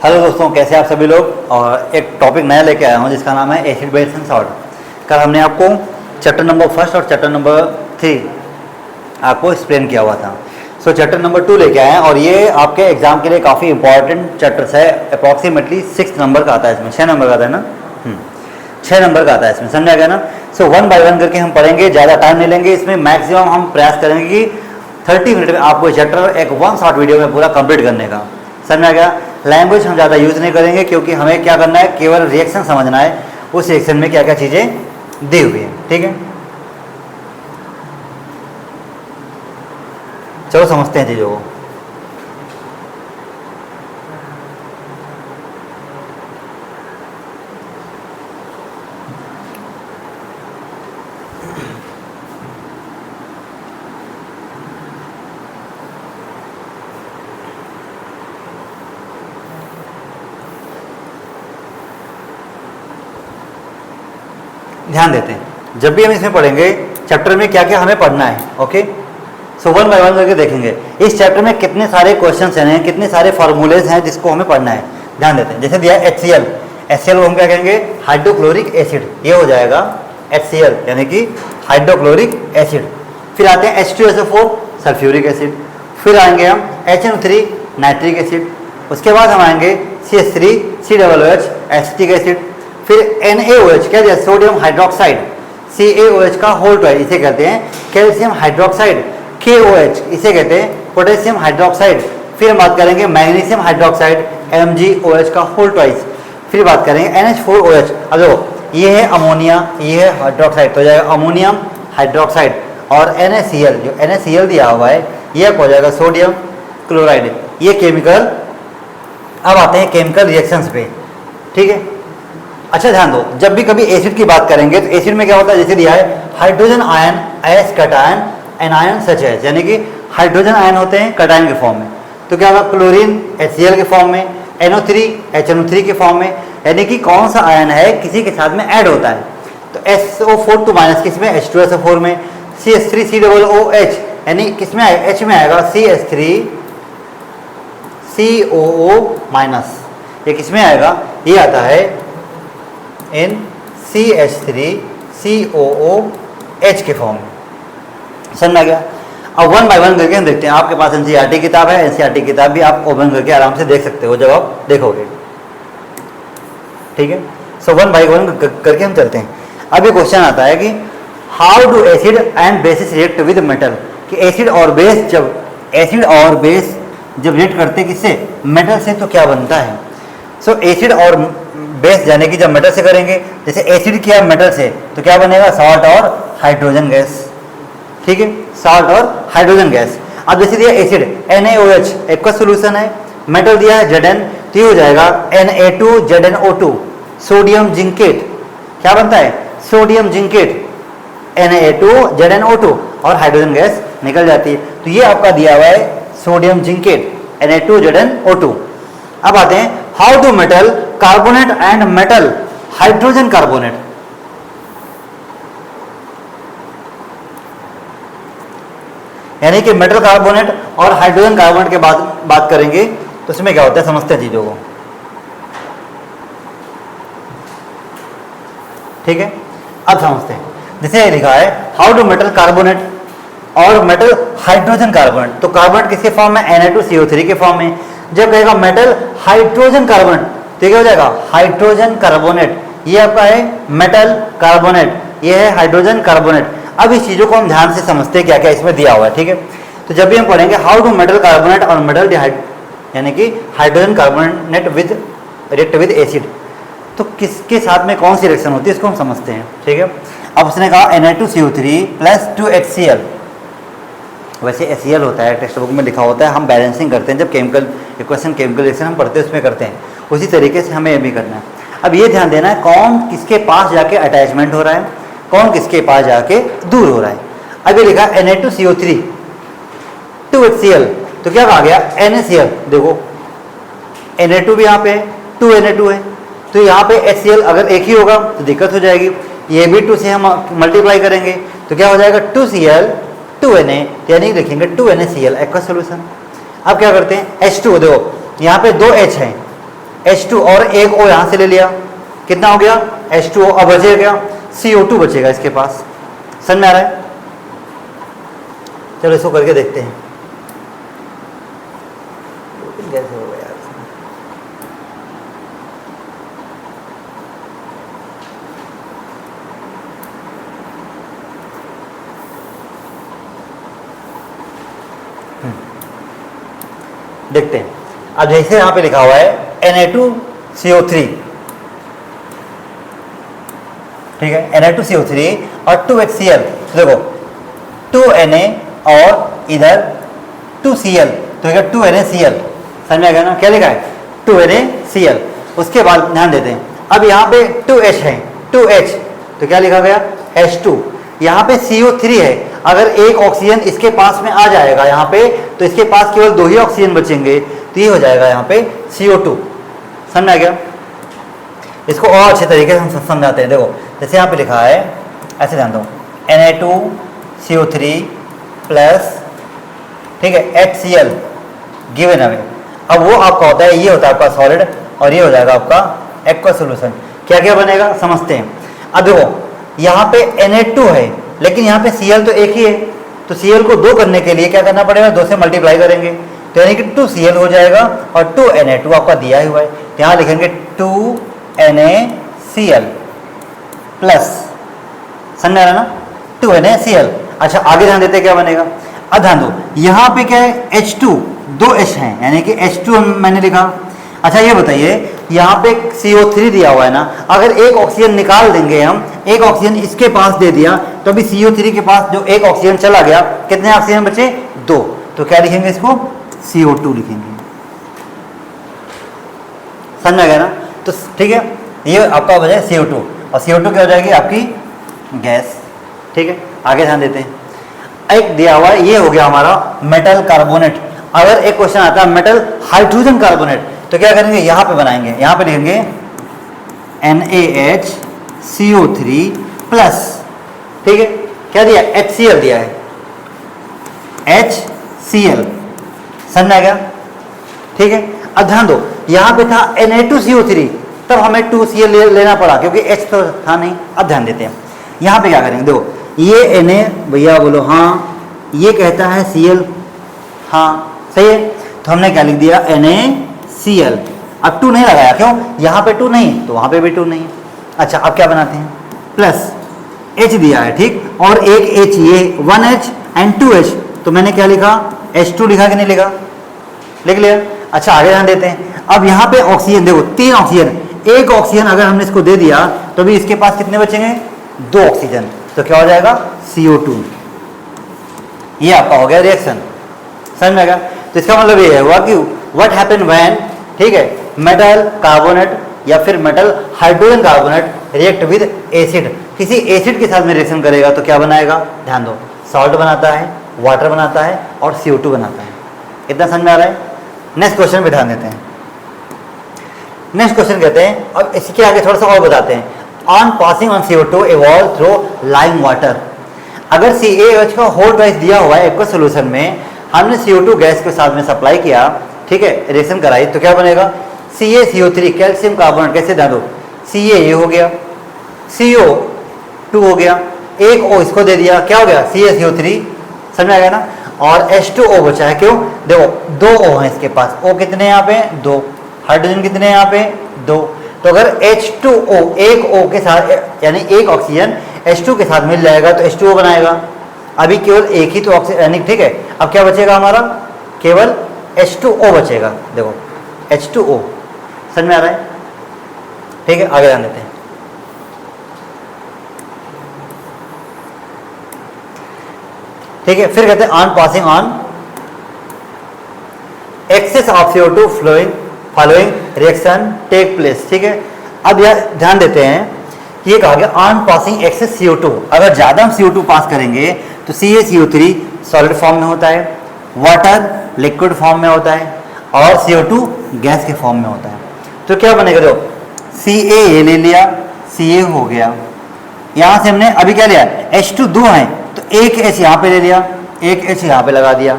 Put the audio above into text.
Hello दोस्तों, कैसे आप सभी लोग। और एक टॉपिक नया लेके आया हूँ जिसका नाम है एसिड बेस एंड सॉल्ट। कल हमने आपको चैप्टर नंबर 1 और चैप्टर नंबर 3 आपको एक्सप्लेन किया हुआ था। सो चैप्टर नंबर 2 लेके आए हैं और ये आपके एग्जाम के लिए काफ़ी इंपॉर्टेंट चैप्टर्स है। अप्रॉक्सीमेटली 6 नंबर का आता है, इसमें 6 नंबर का आता है ना, 6 नंबर का आता है इसमें, समझा गया ना। सो 1 बाय 1 करके हम पढ़ेंगे, ज़्यादा टाइम नहीं लेंगे इसमें। मैक्सिमम हम प्रयास करेंगे कि 30 मिनट में आपको ये चैप्टर एक 1 शॉर्ट वीडियो में पूरा कंप्लीट करने का, समझा गया। लैंग्वेज हम ज़्यादा यूज़ नहीं करेंगे क्योंकि हमें क्या करना है, केवल रिएक्शन समझना है, उस रिएक्शन में क्या क्या चीज़ें दी हुई हैं, ठीक है। चलो समझते हैं चीज़ों को। ध्यान देते हैं, जब भी हम इसमें पढ़ेंगे चैप्टर में क्या क्या हमें पढ़ना है, ओके। सो 1 बाय 1 करके देखेंगे इस चैप्टर में कितने सारे क्वेश्चंस हैं, कितने सारे फार्मूलेज हैं जिसको हमें पढ़ना है। ध्यान देते हैं, जैसे दिया है HCl, HCl को हम क्या कहेंगे, हाइड्रोक्लोरिक एसिड, ये हो जाएगा HCl यानी कि हाइड्रोक्लोरिक एसिड। फिर आते हैं H2SO4 सल्फ्यूरिक एसिड, फिर आएंगे हम HNO3 नाइट्रिक एसिड, उसके बाद हम आएंगे CH3 COOH एसिटिक एसिड, फिर NaOH क्या दिया, सोडियम हाइड्रोक्साइड, CaOH का होल ट्वाइस इसे कहते हैं कैल्शियम हाइड्रोक्साइड, KOH इसे कहते हैं पोटेशियम हाइड्रोक्साइड। फिर हम बात करेंगे मैग्नीशियम हाइड्रोक्साइड MgOH का होल ट्वाइस। फिर बात करेंगे NH4OH। अब देखो ये है अमोनिया, ये है हाइड्रोक्साइड, तो जाएगा अमोनियम हाइड्रोक्साइड। और NaCl, जो NaCl दिया हुआ है ये हो जाएगा सोडियम क्लोराइड। ये केमिकल, अब आते हैं केमिकल रिएक्शंस पे, ठीक है। अच्छा ध्यान दो, जब भी कभी एसिड की बात करेंगे तो एसिड में क्या होता है, जैसे दिया है hydrogen ion as cation anion such है, यानी कि हाइड्रोजन आयन होते हैं कटायन के फॉर्म में, तो क्या होगा क्लोरीन HCl के फॉर्म में, NO3 HNO3 के फॉर्म में, यानी कि कौन सा आयन है किसी के साथ में ऐड होता है। तो SO4 टू माइनस किस में, H2SO4 में, CH3 COOH यानी किस में आएगा, H में आएगा CH3 COO माइनस, ये किस में आएगा, ये आता है इन CH3 COOH के फॉर्म में, समझा गया। अब 1 बाय 1 करके हम देखते हैं। आपके पास NCERT किताब है, NCERT किताब भी आप ओपन करके आराम से देख सकते हो जब आप देखोगे, ठीक है। सो 1 बाय 1 करके हम चलते हैं। अब ये क्वेश्चन आता है कि how do acid and bases react with metal, कि एसिड और बेस जब रिएक्ट करते किससे, मेटल से, तो क्या बनता है। सो एसिड और बेस यानी कि जब मेटल से करेंगे, जैसे एसिड किया मेटल से तो क्या बनेगा, सॉल्ट और हाइड्रोजन गैस, ठीक है, सॉल्ट और हाइड्रोजन गैस। अब जैसे दिया एसिड NaOH एक का सोल्यूशन है, मेटल दिया है Zn, तो ये हो जाएगा Na2ZnO2 सोडियम जिंकेट, क्या बनता है, सोडियम जिंकेट Na2ZnO2 और हाइड्रोजन गैस निकल जाती है। तो ये आपका दिया हुआ है सोडियम जिंकेट Na2ZnO2। अब आते हैं how do metal carbonate and metal hydrogen carbonate, यानी कि मेटल कार्बोनेट और हाइड्रोजन कार्बोनेट के बाद बात करेंगे तो इसमें क्या होता है, समझते हैं चीजों को, ठीक है। अब समझते हैं, जैसे लिखा है हाउ डू मेटल कार्बोनेट और मेटल हाइड्रोजन कार्बोनेट, तो कार्बोनेट किसके फॉर्म में, Na2CO3 के फॉर्म में। जब कहेगा मेटल हाइड्रोजन कार्बोनेट तो क्या हो जाएगा, हाइड्रोजन कार्बोनेट, ये आपका है मेटल कार्बोनेट, ये है हाइड्रोजन कार्बोनेट। अब इस चीज़ों को हम ध्यान से समझते हैं क्या क्या इसमें दिया हुआ है, ठीक है। तो जब भी हम पढ़ेंगे हाउ डू मेटल कार्बोनेट और मेटल डिहाइड यानी कि hydrogen carbonate with react with acid, तो किसके साथ में कौन सी रिएक्शन होती है इसको हम समझते हैं, ठीक है। अब उसने कहा Na2CO3 + 2HCl, वैसे HCl होता है, टेक्स्ट बुक में लिखा होता है, हम बैलेंसिंग करते हैं जब केमिकल इक्वेशन केमिकल रिएक्शन हम पढ़ते हैं उसमें करते हैं, उसी तरीके से हमें ये भी करना है। अब ये ध्यान देना है कौन किसके पास जाके अटैचमेंट हो रहा है, कौन किसके पास जाके दूर हो रहा है। अब ये लिखा Na2CO3 2HCl, तो क्या कहा गया NaCl, देखो Na2 भी यहाँ पे है, 2Na2 है, तो यहाँ पे HCl अगर एक ही होगा तो दिक्कत हो जाएगी, ये भी 2 से हम मल्टीप्लाई करेंगे तो क्या हो जाएगा 2Cl 2Na, यानी लिखेंगे 2NaCl एक का सोल्यूशन। अब क्या करते हैं H2, देखो यहाँ पे 2 H हैं H2 और एक O यहां से ले लिया, कितना हो गया H2O, अब बचेगा क्या CO2 बचेगा इसके पास। समझ में आ रहा है? चलो इसको करके देखते हैं कैसे होगा यार। देखते हैं। अब जैसे यहां पे लिखा हुआ है Na2CO3, ठीक है, Na2CO3 और 2HCl, तो देखो 2Na और इधर 2Cl, तो क्या 2NaCl। समझ में आ गया ना? क्या लिखा है 2NaCl। उसके बाद ध्यान देते हैं, अब यहाँ पे 2H है, 2H, तो क्या लिखा गया H2। यहाँ पे CO3 है, अगर एक ऑक्सीजन इसके पास में आ जाएगा यहाँ पे, तो इसके पास केवल 2 ही ऑक्सीजन बचेंगे, तो ये हो जाएगा यहाँ पे CO2। समझ में आ गया? इसको और अच्छे तरीके से हम समझाते हैं। देखो जैसे यहाँ पे लिखा है, ऐसे ध्यान दो, Na2CO3 प्लस, ठीक है, HCl गिवन अवे। अब वो आपका होता है, ये होता है आपका सॉलिड और ये हो जाएगा आपका एक्वा सोल्यूशन। क्या क्या बनेगा समझते हैं। अब देखो यहाँ पे Na2 है, लेकिन यहाँ पे Cl तो एक ही है, तो Cl को 2 करने के लिए क्या करना पड़ेगा, 2 से मल्टीप्लाई करेंगे, तो यानी कि 2Cl हो जाएगा और 2Na2 आपका दिया हुआ है, तो यहाँ लिखेंगे 2NaCl प्लस, समझ आ रहा ना, 2NaCl। अच्छा आगे ध्यान देते क्या बनेगा। अब ध्यान दो, यहाँ पे क्या है H2, 2H हैं, यानी कि H2 मैंने लिखा। अच्छा ये बताइए, यहाँ पे CO3 दिया हुआ है ना, अगर एक ऑक्सीजन निकाल देंगे हम, एक ऑक्सीजन इसके पास दे दिया, तो अभी CO3 के पास जो एक ऑक्सीजन चला गया, कितने ऑक्सीजन बचे 2, तो क्या लिखेंगे इसको CO2 लिखेंगे। समझ में आ गया ना? तो ठीक है, ये आपका हो जाए CO2 और CO2 क्या हो जाएगी आपकी गैस। ठीक है, आगे ध्यान देते हैं। एक दिया हुआ है, ये हो गया हमारा मेटल कार्बोनेट। अगर एक क्वेश्चन आता है मेटल हाइड्रोजन कार्बोनेट, तो क्या करेंगे, यहाँ पे बनाएंगे, यहाँ पे लिखेंगे NaHCO3 प्लस, ठीक है, क्या दिया HCl दिया है, HCl। समझ आ गया? ठीक है, अब ध्यान दो, यहाँ पे था Na2CO3, तब हमें 2Cl लेना पड़ा क्योंकि H तो था नहीं। अब ध्यान देते हैं, यहाँ पे क्या करेंगे, देखो ये Na, भैया बोलो हाँ, ये कहता है Cl, हाँ सही है, तो हमने क्या लिख दिया NaCl। अब 2 नहीं लगाया, क्यों, यहाँ पे 2 नहीं तो वहाँ पे भी 2 नहीं। अच्छा अब क्या बनाते हैं, प्लस H दिया है, ठीक, और एक H, ये 1H एंड 2H, तो मैंने क्या लिखा H2 लिखा कि नहीं लिखा, लिख लिया। अच्छा आगे ध्यान देते हैं, अब यहाँ पे ऑक्सीजन देखो 3 ऑक्सीजन, एक ऑक्सीजन अगर हमने इसको दे दिया तो भी इसके पास कितने बचेंगे 2 ऑक्सीजन, तो क्या हो जाएगा CO2। ये आपका हो गया रिएक्शन। समझ में आ गया? तो इसका मतलब ये हुआ कि व्हाट हैपन व्हेन, ठीक है, मेटल कार्बोनेट या फिर metal hydrogen carbonate react with acid, किसी एसिड के साथ में रिएक्शन करेगा तो क्या बनाएगा, ध्यान दो, सॉल्ट बनाता है, वाटर बनाता है और CO2 बनाता है। इतना समझ में आ रहा है? नेक्स्ट क्वेश्चन पे ध्यान देते हैं। नेक्स्ट क्वेश्चन कहते हैं, अब इसके आगे थोड़ा सा और बताते हैं, on passing on CO2 evolve through lime water. अगर CaOH का होल प्राइस दिया हुआ है एक्वा सोल्यूशन में, हमने CO2 गैस के साथ में सप्लाई किया, ठीक है, रिएक्शन कराई, तो क्या बनेगा CaCO3 कैल्शियम कार्बोनेट। कैसे ध्यान दो, Ca ये हो गया, CO2 हो गया, एक O इसको दे दिया, क्या हो गया CaCO3। समझ में आ गया ना? और H2O बचा है, क्यों, देखो 2 O हैं इसके पास, O कितने यहाँ पे 2, हाइड्रोजन कितने यहाँ पे 2, तो अगर H2O एक O के साथ, यानी एक ऑक्सीजन H2 के साथ मिल जाएगा तो H2O बनाएगा। अभी केवल एक ही तो ऑक्सीजन, यानी ठीक है, अब क्या बचेगा हमारा, केवल H2O बचेगा। देखो H2O, समझ में आ रहा है? ठीक है, आगे ध्यान देते हैं। ठीक है, फिर कहते हैं on passing on excess of CO2 flowing following reaction take place. ठीक है, अब यह ध्यान देते हैं कि ये कहा गया ऑन पासिंग एक्सेस CO2, अगर ज़्यादा हम CO2 पास करेंगे तो CaCO3 सॉलिड फॉर्म में होता है, वाटर लिक्विड फॉर्म में होता है और CO2 गैस के फॉर्म में होता है। तो क्या बनेगा, देखो Ca ये ले लिया, Ca हो गया, यहाँ से हमने अभी क्या लिया H2 2 है तो एक H यहाँ पे ले लिया, एक H यहाँ पे लगा दिया,